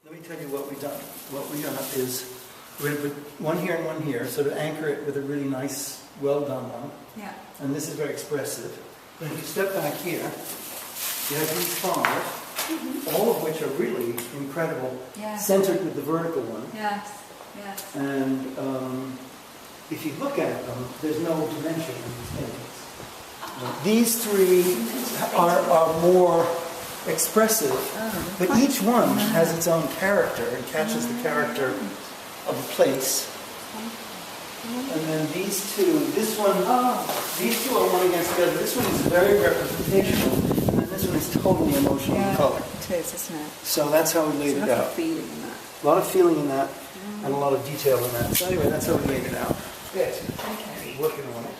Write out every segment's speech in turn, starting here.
Let me tell you what we've done. What we've done is we're going to put one here and one here, so to anchor it with a really nice, well done one. Yeah. And this is very expressive. But if you step back here, you have these five, all of which are really incredible, centered with the vertical one. Yes, yes. And if you look at them, there's no dimension in these paintings. These three are more expressive, but each one has its own character and catches the character of a place. And then these two, these two are one against the other. This one is very representational, and then this one is totally emotional in color. It is, isn't it? So that's how we laid it out. A lot of feeling in that. A lot of feeling in that, and a lot of detail in that. So anyway, that's how we laid it out. Good. Okay. Working on it.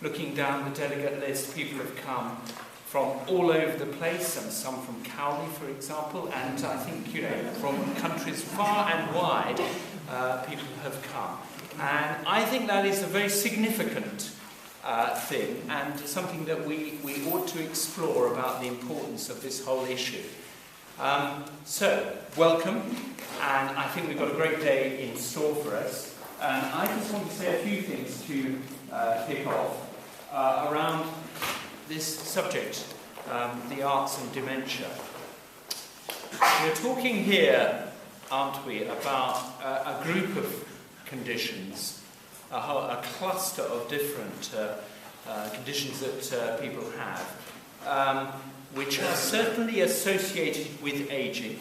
Looking down the delegate list, people have come from all over the place, and some from Kearey, for example, and I think, from countries far and wide, people have come. And I think that is a very significant thing, and something that we ought to explore about the importance of this whole issue. So, welcome, and I think we've got a great day in store for us. And I just want to say a few things to kick off around this subject, the arts and dementia. We're talking here, aren't we, about a group of conditions, a cluster of different conditions that people have, which are certainly associated with ageing,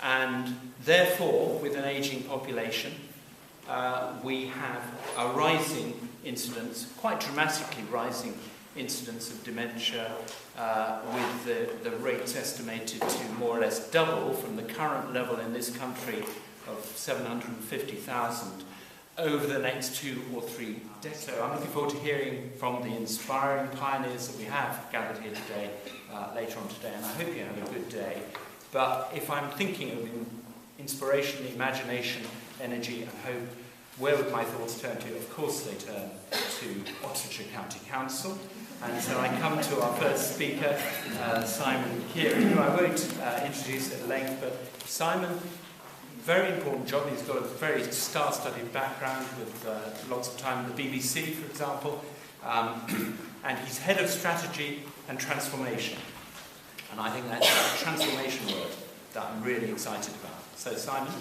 and therefore, with an ageing population, we have a rising incidence, quite dramatically rising incidence of dementia, with the rates estimated to more or less double from the current level in this country of 750,000 over the next 2 or 3 decades. So I'm looking forward to hearing from the inspiring pioneers that we have gathered here today, later on today, and I hope you have a good day. But if I'm thinking of inspiration, imagination, energy and hope, where would my thoughts turn to? Of course they turn to Oxfordshire County Council. And so I come to our first speaker, Simon Kearey, who I won't introduce at length, but Simon, very important job. He's got a very star-studded background with lots of time at the BBC, for example. And he's head of strategy and transformation. And I think that's a transformation word that I'm really excited about. So Simon,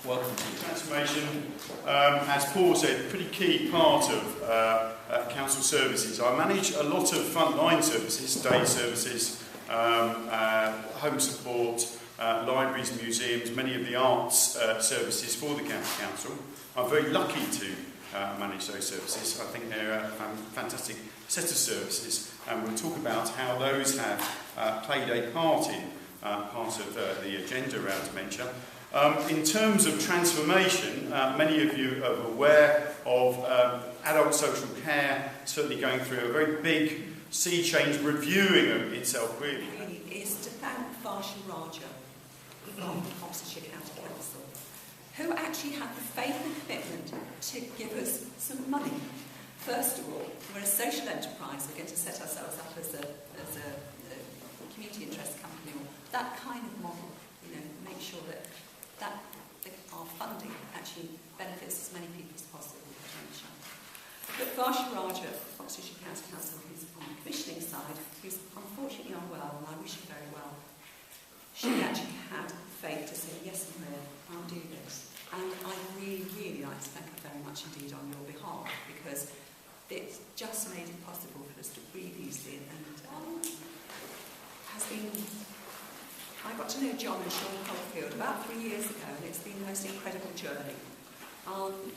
welcome to you. Transformation, as Paul said, a pretty key part of council services. I manage a lot of frontline services, day services, home support, libraries, museums, many of the arts services for the county council. I'm very lucky to manage those services. I think they're a fantastic set of services, and we'll talk about how those have played a part in part of the agenda around dementia. In terms of transformation, many of you are aware of adult social care certainly going through a very big sea change, reviewing of itself really. Is to thank Varsha Raja from Oxfordshire County Council, who actually had the faith and commitment to give us some money. First of all, we're a social enterprise. We're going to set ourselves up as a community interest company, or that kind of model. Make sure that our funding actually benefits as many people as possible with dementia. But Varsha Raja, Oxfordshire County Council, who's on the commissioning side, who's unfortunately unwell, and I wish her very well, she actually had faith to say, yes, I'll do this. And I'd really, really like to thank her very much indeed on your behalf, because it's just made it possible for us to breathe easily and has been... I got to know John and Sean Caulfield about 3 years ago, and it's been the most incredible journey.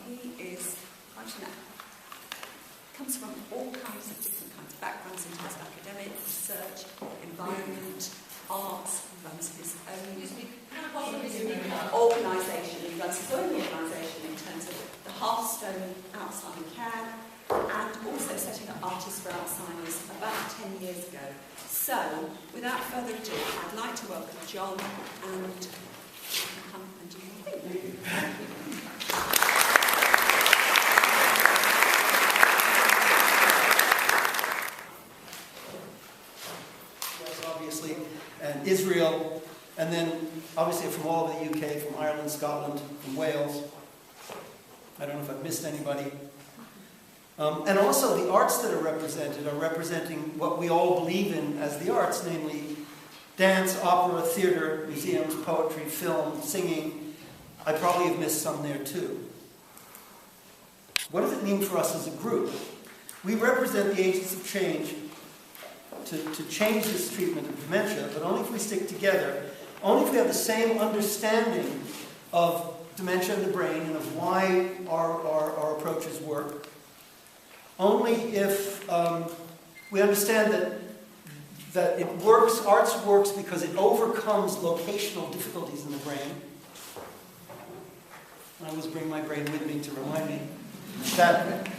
He is, I don't know, comes from all kinds of different kinds of backgrounds in terms of academic, research, environment, arts. He runs his own organisation. He runs his own organisation in terms of the Hearthstone outside in Cann, and also setting up Artists for Alzheimer's about 10 years ago. So, without further ado, I'd like to welcome John and come and do your thing. Yes, obviously, and Israel, and then obviously from all over the UK, from Ireland, Scotland, from Wales. I don't know if I've missed anybody. And also the arts that are representing what we all believe in as the arts, namely dance, opera, theatre, museums, poetry, film, singing. I probably have missed some there too. What does it mean for us as a group? We represent the agents of change to change this treatment of dementia, but only if we stick together, only if we have the same understanding of dementia in the brain and of why our approaches work. Only if we understand that it works, arts works because it overcomes locational difficulties in the brain. I always bring my brain with me to remind me that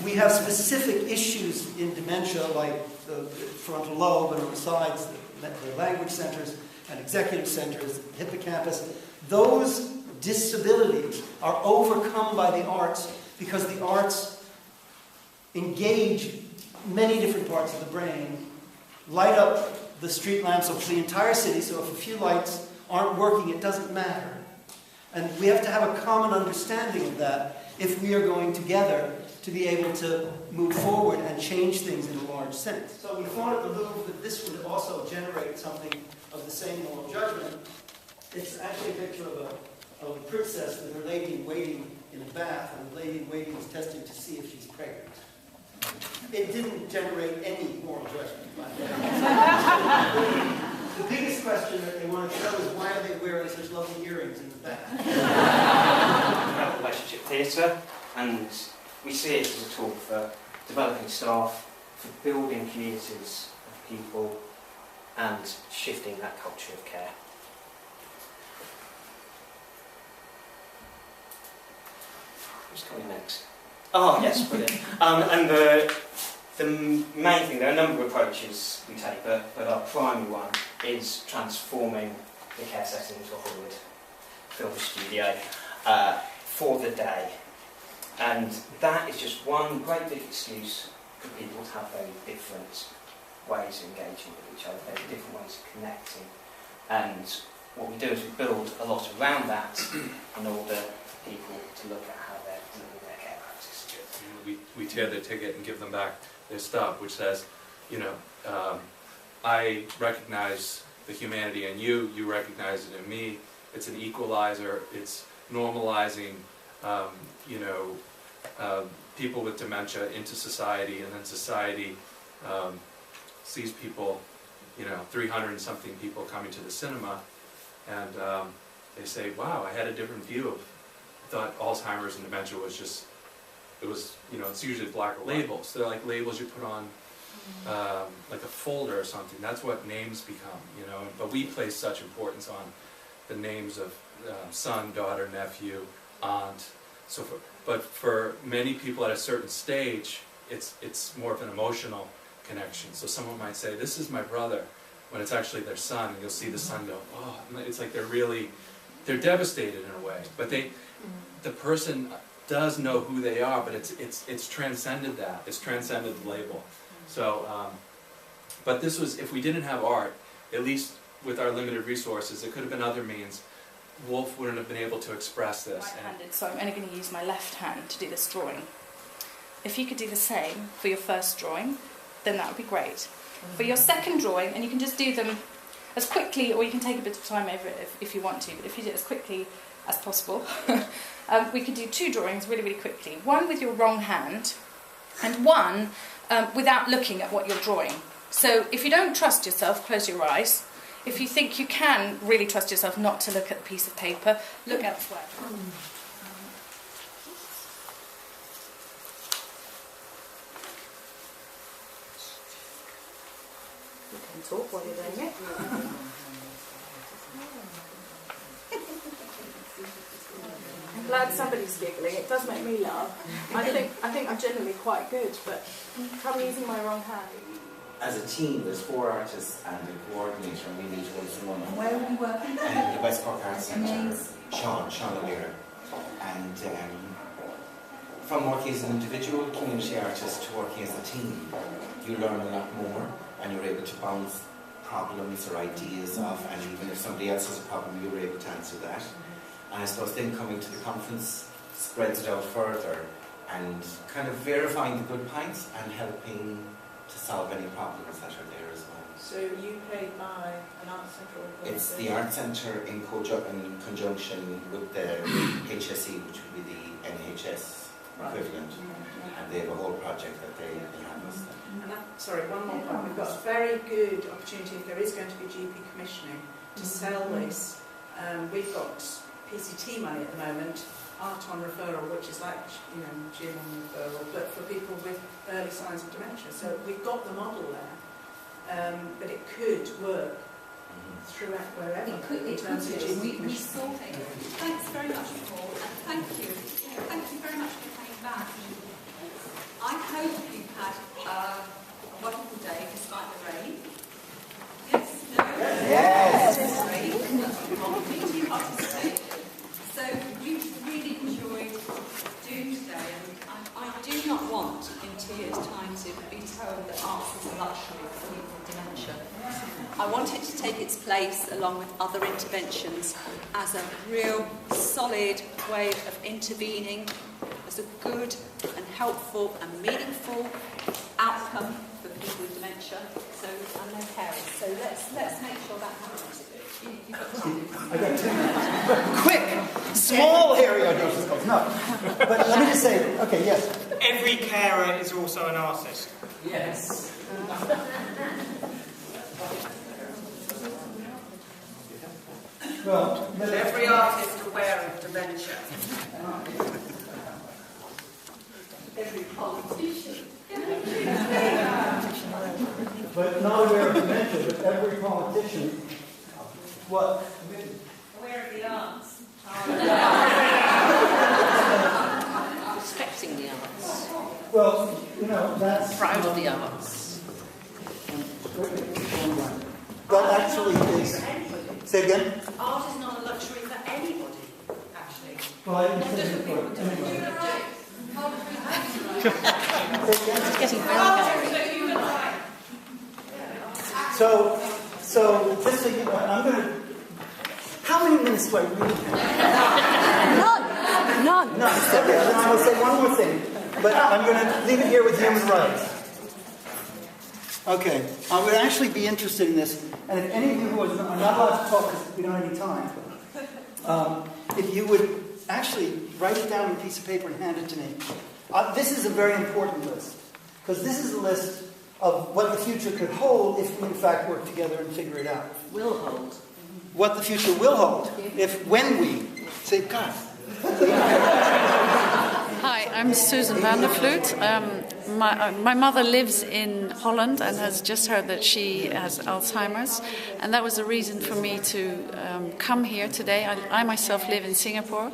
we have specific issues in dementia, like the frontal lobe and on the sides, the language centers and executive centers, the hippocampus. Those disabilities are overcome by the arts because the arts engage many different parts of the brain, light up the street lamps of the entire city, so if a few lights aren't working, it doesn't matter. And we have to have a common understanding of that if we are going together to be able to move forward and change things in a large sense. So we thought at the Louvre that this would also generate something of the same moral judgment. It's actually a picture of a princess with her lady-in-waiting in a bath, and the lady-in-waiting is testing to see if she's pregnant. It didn't generate any moral judgment. The biggest question that they wanted to know is why are they wearing such lovely earrings in the back? Relationship theatre, and we see it as a tool for developing staff, for building communities of people, and shifting that culture of care. Who's coming next? Oh, yes, brilliant. And the main thing, there are a number of approaches we take, but our primary one is transforming the care setting into a Hollywood film studio for the day. And that is just one great big excuse for people to have very different ways of engaging with each other, very different ways of connecting. And what we do is we build a lot around that in order for people to look at how they're living their care practice. We tear their ticket and give them back their stuff, which says, you know, I recognize the humanity in you, you recognize it in me. It's an equalizer, it's normalizing, people with dementia into society, and then society sees people, 300 and something people coming to the cinema, and they say, wow, I had a different view of, I thought Alzheimer's and dementia was just, it's usually black labels. They're like labels you put on like a folder or something. That's what names become, but we place such importance on the names of son, daughter, nephew, aunt, so forth. But for many people at a certain stage, it's more of an emotional connection. So someone might say, this is my brother, when it's actually their son, and you'll see the son go, oh, it's like they're devastated in a way. But the person does know who they are, but it's transcended that. It's transcended the label. So, but this was, if we didn't have art, at least with our limited resources, it could have been other means. Wolf wouldn't have been able to express this. Right-handed, so I'm only going to use my left hand to do this drawing. If you could do the same for your first drawing, then that would be great. For your second drawing, and you can just do them as quickly, or you can take a bit of time over it if you want to, but if you do it as quickly as possible, we could do two drawings really, really quickly. One with your wrong hand, and one without looking at what you're drawing. So if you don't trust yourself, close your eyes. If you think you can really trust yourself not to look at the piece of paper, look elsewhere. You can talk while you're doing it. I'm glad somebody's giggling. It does make me laugh. I think I'm generally quite good, but I'm using my wrong hand. As a team, there's 4 artists and a coordinator, and we meet once a month. Where are we working? The West Cork Arts Centre, Sean O'Leary. And from working as an individual community artist to working as a team, you learn a lot more, and you're able to bounce problems or ideas off, and even if somebody else has a problem, you're able to answer that. And I suppose then coming to the conference spreads it out further, and kind of verifying the good points and helping to solve any problems that are there as well. So you played by an art centre? It's the art centre in conjunction with the HSE, which would be the NHS equivalent, and they have a whole project that they have us. And sorry, one more point. We've got a very good opportunity, if there is going to be GP commissioning, to sell this. We've got PCT money at the moment, art on referral, which is like, gym on referral, but for people with early signs of dementia. So we've got the model there, but it could work throughout wherever. It could. In terms of GP we saw it. Thanks very much, Paul, and thank you. Thank you very much for coming back. I hope you've had a wonderful day despite the rain. Yes? No? Yes! Please you participate. So we really enjoyed doing today, and I do not want in 2 years' time to be told that arts is a luxury for people with dementia. I want it to take its place along with other interventions as a real solid way of intervening as a good and helpful and meaningful outcome for people with dementia. So I'm no parent. So let's make sure that happens. You've got time. I got 2 minutes. Quick, small area auditions calls. No, but let me just say, okay, yes. Every carer is also an artist. Yes. Well, Every artist aware of dementia. Every politician. but not aware of dementia, but every politician. What? Aware of the arts. Respecting the arts. Well, that's... Proud of the arts. That actually is... Say again? Art is not a luxury for anybody, actually. Well, I didn't say it for anybody. It's getting very hairy. So just so you know, I'm going to... How many minutes do I really have? None. Okay, I'll say one more thing. But I'm going to leave it here with human rights. Okay, I would actually be interested in this. And if any of you who are not allowed to talk because we don't have any time, if you would actually write it down on a piece of paper and hand it to me. This is a very important list. Because this is a list of what the future could hold if we in fact work together and figure it out. Will hold. What the future will hold when we say, God. Hi, I'm Susan van der Vloot. My mother lives in Holland and has just heard that she has Alzheimer's, and that was the reason for me to come here today. I myself live in Singapore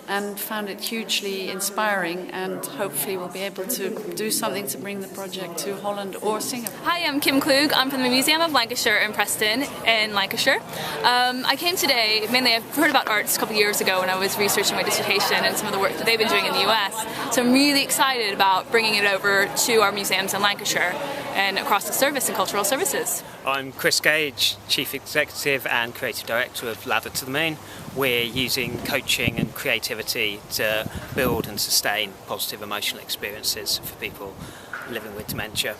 and found it hugely inspiring, and hopefully we'll be able to do something to bring the project to Holland or Singapore. Hi, I'm Kim Klug. I'm from the Museum of Lancashire in Preston in Lancashire. I came today, mainly I've heard about arts a couple of years ago when I was researching my dissertation and some of the work that they've been doing in the US. So I'm really excited about bringing it over to our museums in Lancashire and across the service and cultural services. I'm Chris Gage, Chief Executive and Creative Director of Ladder to the Moon. We're using coaching and creativity to build and sustain positive emotional experiences for people living with dementia.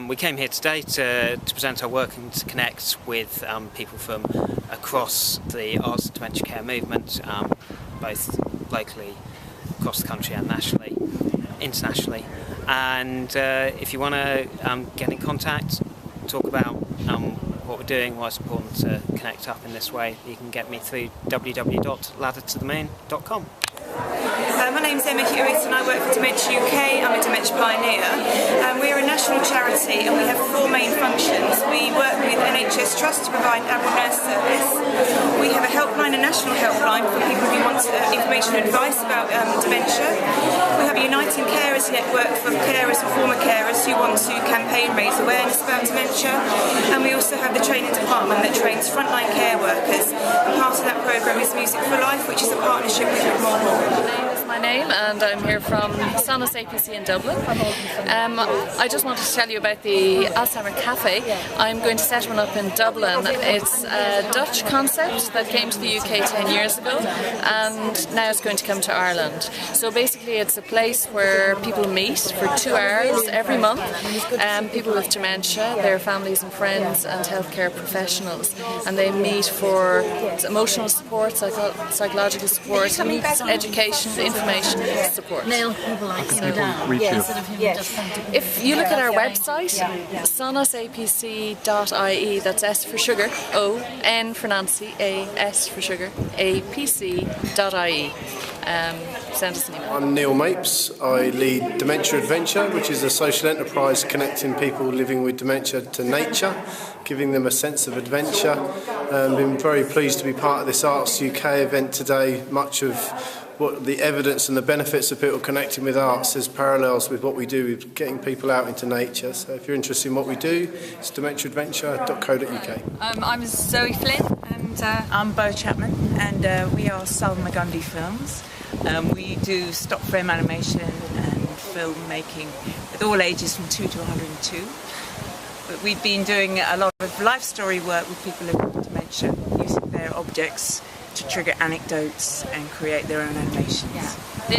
We came here today to present our work and to connect with people from across the arts and dementia care movement, both locally, across the country and nationally, internationally. And if you want to get in contact, talk about what we're doing, why it's important to connect up in this way, you can get me through www.laddertothemain.com. My name's Emma Hewitt and I work for Dementia UK. I'm a dementia pioneer. We're a national charity and we have 4 main functions. We work with NHS Trust to provide adult nurse service. We have a helpline, a national helpline for people who want information and advice about dementia. We have a Uniting Carers network for carers and former carers who want to campaign, raise awareness about dementia. And we also have the training department that trains frontline care workers. And part of that programme is Music for Life, which is a partnership with Mormon. My name, and I'm here from Sonos APC in Dublin. I just wanted to tell you about the Alzheimer Cafe. I'm going to set one up in Dublin. It's a Dutch concept that came to the UK 10 years ago, and now it's going to come to Ireland. So basically it's a place where people meet for 2 hours every month, people with dementia, their families and friends and healthcare professionals, and they meet for emotional support, psychological support, education, information support. Neil, people like So, if you look at our website, sonosapc.ie, that's S for sugar, O, N for Nancy, A, S for sugar, apc.ie. Send us an email. I'm Neil Mapes. I lead Dementia Adventure, which is a social enterprise connecting people living with dementia to nature, giving them a sense of adventure. Been very pleased to be part of this Arts UK event today. Much of what the evidence and the benefits of people connecting with arts is parallels with what we do with getting people out into nature. So if you're interested in what we do, it's dementiaadventure.co.uk. I'm Zoe Flynn and I'm Bo Chapman, and we are Salma Gundy Films. We do stop frame animation and filmmaking with all ages from 2 to 102. But we've been doing a lot of life story work with people living with dementia, using their objects to trigger anecdotes and create their own animations. Yeah.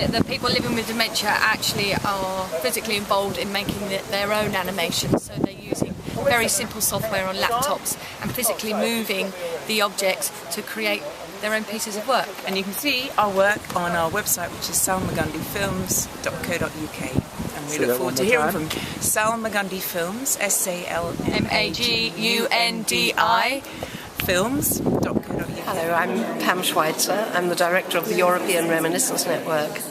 The people living with dementia actually are physically involved in making their own animations, so they're using very simple software on laptops and physically moving the objects to create their own pieces of work. And you can see our work on our website, which is salmagundyfilms.co.uk. And we look forward to hearing from Salma Gundy Films, SALMAGUNDI films.co.uk. Hello, I'm Pam Schweitzer. I'm the director of the European Reminiscence Network,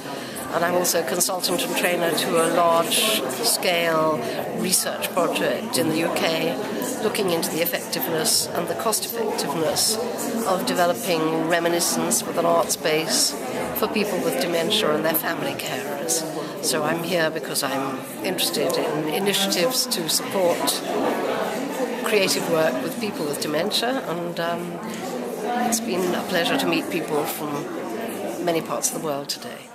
and I'm also a consultant and trainer to a large-scale research project in the UK looking into the effectiveness and the cost-effectiveness of developing reminiscence with an arts base for people with dementia and their family carers. So I'm here because I'm interested in initiatives to support creative work with people with dementia, and it's been a pleasure to meet people from many parts of the world today.